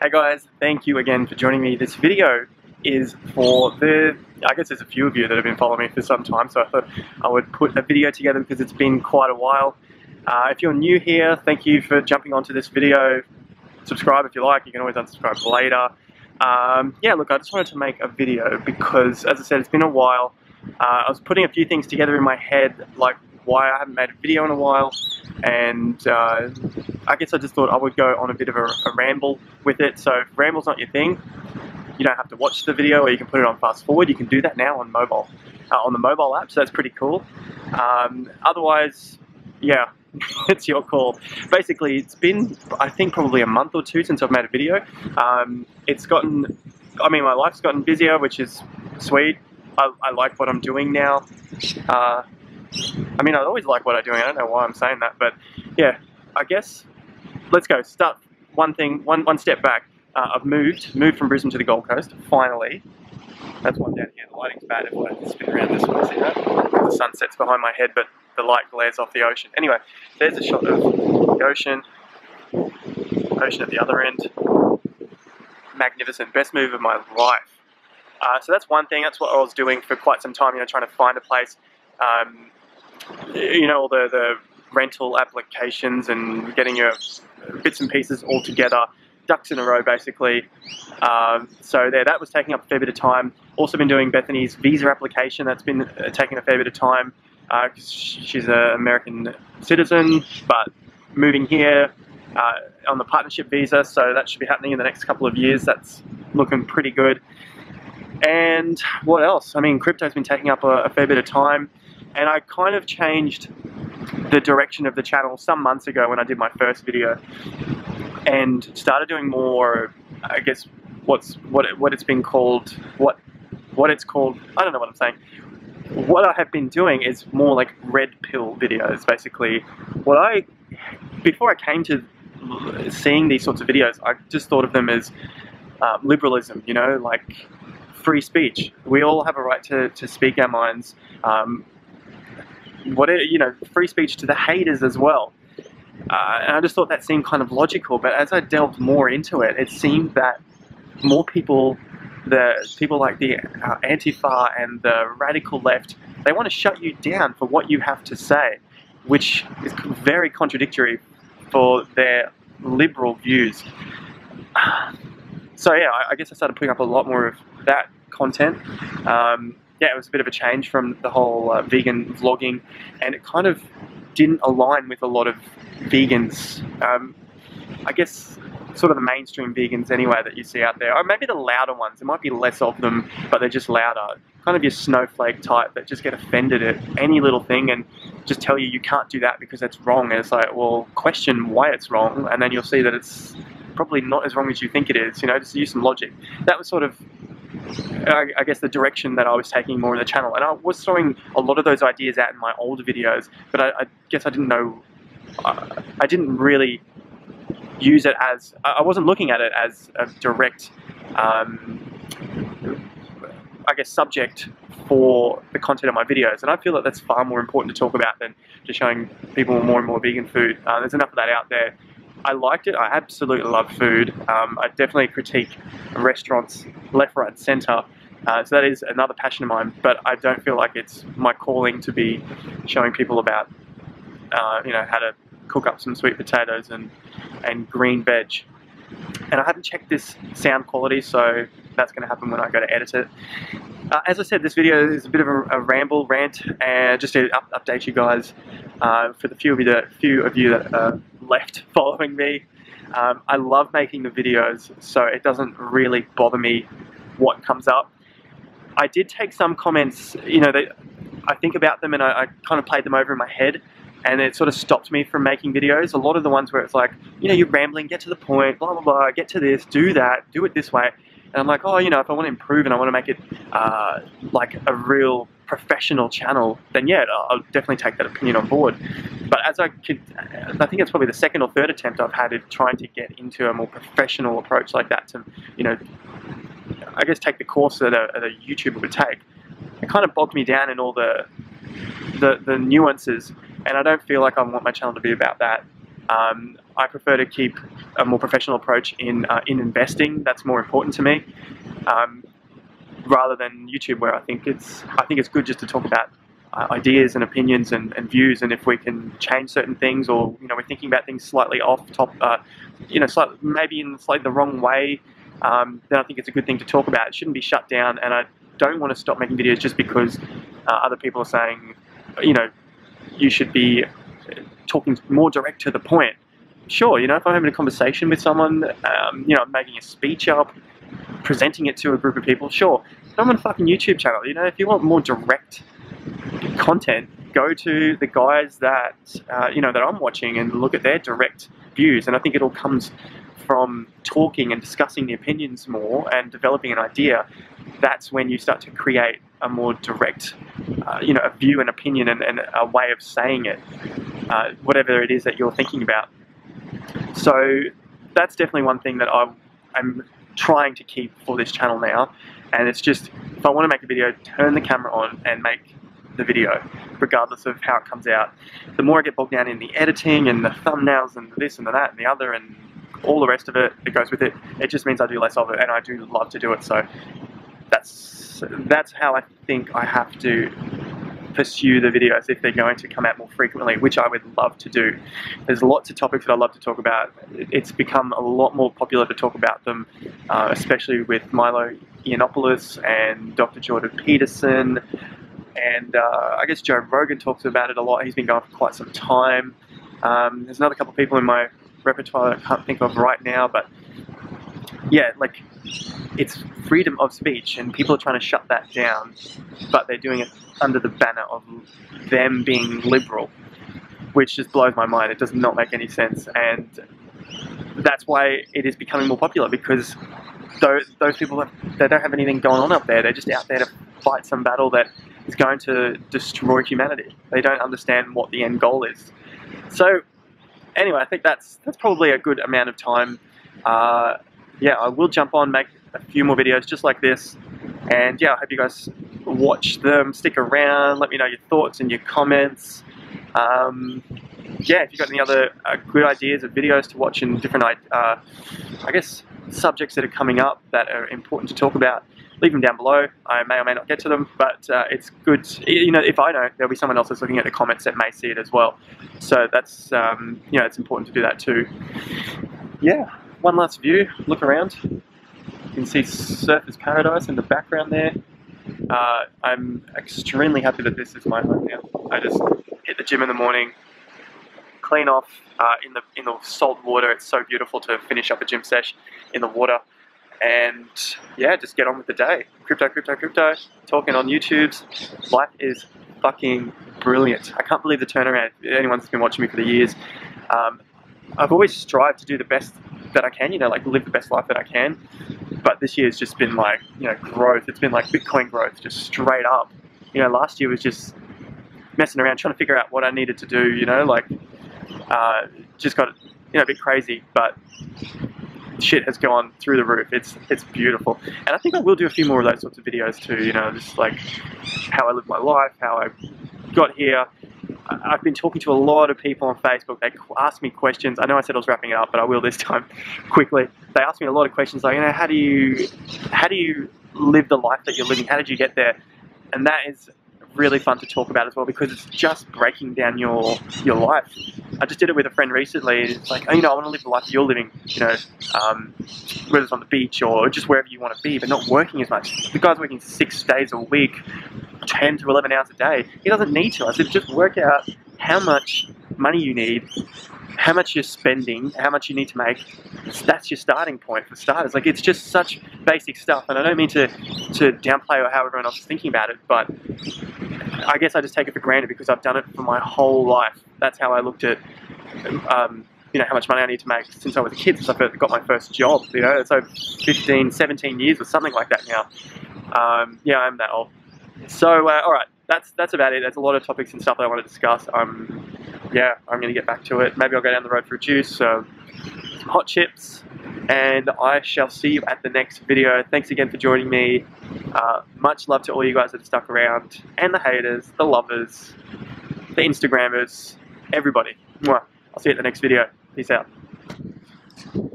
Hey guys, thank you again for joining me. This video is for I guess there's a few of you that have been following me for some time, so I thought I would put a video together because it's been quite a while. If you're new here, thank you for jumping onto this video. Subscribe if you like, you can always unsubscribe later. Yeah, look, I just wanted to make a video because, as I said, it's been a while. I was putting a few things together in my head, like why I haven't made a video in a while, and I guess I just thought I would go on a bit of a ramble with it. So if ramble's not your thing, you don't have to watch the video, or you can put it on fast forward. You can do that now on mobile, on the mobile app, so that's pretty cool. Otherwise, yeah, it's your call. Basically, it's been, I think, probably a month or two since I've made a video. It's gotten, I mean, my life's gotten busier, which is sweet. I like what I'm doing now. I mean, I always like what I'm doing. I don't know why I'm saying that, but yeah, I guess let's go. Start one step back. I've moved from Brisbane to the Gold Coast, finally. That's one down here. The lighting's bad if I spin around this way, see that? The sun sets behind my head, but the light glares off the ocean. Anyway, there's a shot of the ocean. Ocean at the other end. Magnificent. Best move of my life. So that's one thing. That's what I was doing for quite some time, you know, trying to find a place. You know, all the rental applications and getting your bits and pieces all together, ducks in a row basically. So that was taking up a fair bit of time. Also been doing Bethany's visa application. That's been taking a fair bit of time because she's an American citizen, but moving here on the partnership visa, so that should be happening in the next couple of years. That's looking pretty good. And what else? I mean, crypto's been taking up a fair bit of time. And I kind of changed the direction of the channel some months ago when I did my first video, and started doing more, I guess, what it's been called, what it's called, I don't know what I'm saying. What I have been doing is more like red pill videos, basically. Before I came to seeing these sorts of videos, I just thought of them as liberalism, you know, like free speech. We all have a right to speak our minds. You know, free speech to the haters as well. And I just thought that seemed kind of logical, but as I delved more into it, it seemed that more people, people like the Antifa and the radical left, they want to shut you down for what you have to say, which is very contradictory for their liberal views. So yeah, I guess I started putting up a lot more of that content. Yeah, it was a bit of a change from the whole vegan vlogging, and it kind of didn't align with a lot of vegans. I guess sort of the mainstream vegans anyway that you see out there, or maybe the louder ones. There might be less of them, but they're just louder. Kind of your snowflake type that just get offended at any little thing and just tell you can't do that because it's wrong. And it's like, well, question why it's wrong, and then you'll see that it's probably not as wrong as you think it is. You know, just use some logic. That was sort of, I guess, the direction that I was taking more in the channel, and I was throwing a lot of those ideas out in my older videos, but I guess I didn't know, I didn't really use it as, I wasn't looking at it as a direct, I guess, subject for the content of my videos, and I feel that that's far more important to talk about than just showing people more and more vegan food. There's enough of that out there. I liked it. I absolutely love food. I definitely critique restaurants left, right, centre. So that is another passion of mine, but I don't feel like it's my calling to be showing people about, you know, how to cook up some sweet potatoes and green veg. And I haven't checked this sound quality, so that's going to happen when I go to edit it. As I said, this video is a bit of a ramble, rant, and just to update you guys, for the few of you that are left following me, I love making the videos, so it doesn't really bother me what comes up. I did take some comments, you know, I think about them and I kind of played them over in my head, and it sort of stopped me from making videos. A lot of the ones where it's like, you know, you're rambling, get to the point, blah, blah, blah, get to this, do that, do it this way. And I'm like, oh, you know, if I want to improve and I want to make it like a real professional channel, then yeah, I'll definitely take that opinion on board. But as I think it's probably the second or third attempt I've had at trying to get into a more professional approach like that to, you know, I guess take the course that a YouTuber would take. It kind of bogged me down in all the nuances, and I don't feel like I want my channel to be about that. I prefer to keep a more professional approach in investing. That's more important to me, rather than YouTube, where I think it's good just to talk about ideas and opinions and views, and if we can change certain things, or we're thinking about things slightly off top, maybe in slightly the wrong way, then I think it's a good thing to talk about. It shouldn't be shut down, and I don't want to stop making videos just because other people are saying, you should be talking more direct to the point. Sure, if I'm having a conversation with someone, I'm making a speech up, presenting it to a group of people, sure. But I'm on a fucking YouTube channel, if you want more direct content, go to the guys that, that I'm watching and look at their direct views. And I think it all comes from talking and discussing the opinions more and developing an idea. That's when you start to create a more direct, a view and opinion and a way of saying it, whatever it is that you're thinking about. So that's definitely one thing that I'm trying to keep for this channel now. And it's just, if I want to make a video, turn the camera on and make the video, regardless of how it comes out. The more I get bogged down in the editing and the thumbnails and this and the that and the other and all the rest of it that goes with it, it just means I do less of it, and I do love to do it. So that's how I think I have to pursue the videos if they're going to come out more frequently, which I would love to do. There's lots of topics that I love to talk about. It's become a lot more popular to talk about them, especially with Milo Yiannopoulos and Dr. Jordan Peterson, and I guess Joe Rogan talks about it a lot. He's been going for quite some time. There's another couple of people in my repertoire that I can't think of right now, but yeah, like, it's freedom of speech, and people are trying to shut that down, but they're doing it under the banner of them being liberal, which just blows my mind. It does not make any sense, and that's why it is becoming more popular, because those people, they don't have anything going on up there. They're just out there to fight some battle that is going to destroy humanity. They don't understand what the end goal is. So anyway, I think that's probably a good amount of time. Yeah, I will jump on, make a few more videos just like this, and yeah, I hope you guys watch them, stick around, let me know your thoughts and your comments. Yeah, if you've got any other good ideas of videos to watch and different, I guess, subjects that are coming up that are important to talk about, leave them down below. I may or may not get to them, but it's good, if I don't, there'll be someone else that's looking at the comments that may see it as well. So that's, it's important to do that too. Yeah, one last view, look around. You can see Surfer's Paradise in the background there. I'm extremely happy that this is my home now. I just hit the gym in the morning, clean off in the salt water. It's so beautiful to finish up a gym sesh in the water, and yeah, just get on with the day. Crypto, talking on YouTube's. Life is fucking brilliant. I can't believe the turnaround. Anyone that's been watching me for the years, I've always strived to do the best that I can, like live the best life that I can. But this year has just been like, growth. It's been like Bitcoin growth, just straight up. Last year was just messing around, trying to figure out what I needed to do, just got, a bit crazy, but shit has gone through the roof. It's beautiful. And I think I will do a few more of those sorts of videos too, just like how I live my life, how I got here. I've been talking to a lot of people on Facebook. They ask me questions. I know I said I was wrapping it up, but I will this time quickly. They ask me a lot of questions like, how do you live the life that you're living? How did you get there? And that is really fun to talk about as well, because it's just breaking down your life. I just did it with a friend recently. It's like, I want to live the life you're living, whether it's on the beach or just wherever you want to be, but not working as much. The guy's working 6 days a week, 10 to 11 hours a day. He doesn't need to. I said, just work out how much money you need, how much you're spending, how much you need to make. That's your starting point for starters. Like, it's just such basic stuff, and I don't mean to downplay or how everyone else is thinking about it, but I guess I just take it for granted because I've done it for my whole life. That's how I looked at, how much money I need to make since I was a kid, since I got my first job. It's over 15, 17 years or something like that now. Yeah, I'm that old. So, all right, that's about it. There's a lot of topics and stuff that I want to discuss. Yeah, I'm going to get back to it. Maybe I'll go down the road for a juice, some hot chips, and I shall see you at the next video. Thanks again for joining me. Much love to all you guys that have stuck around, and the haters, the lovers, the Instagrammers, everybody. Mwah. I'll see you at the next video. Peace out.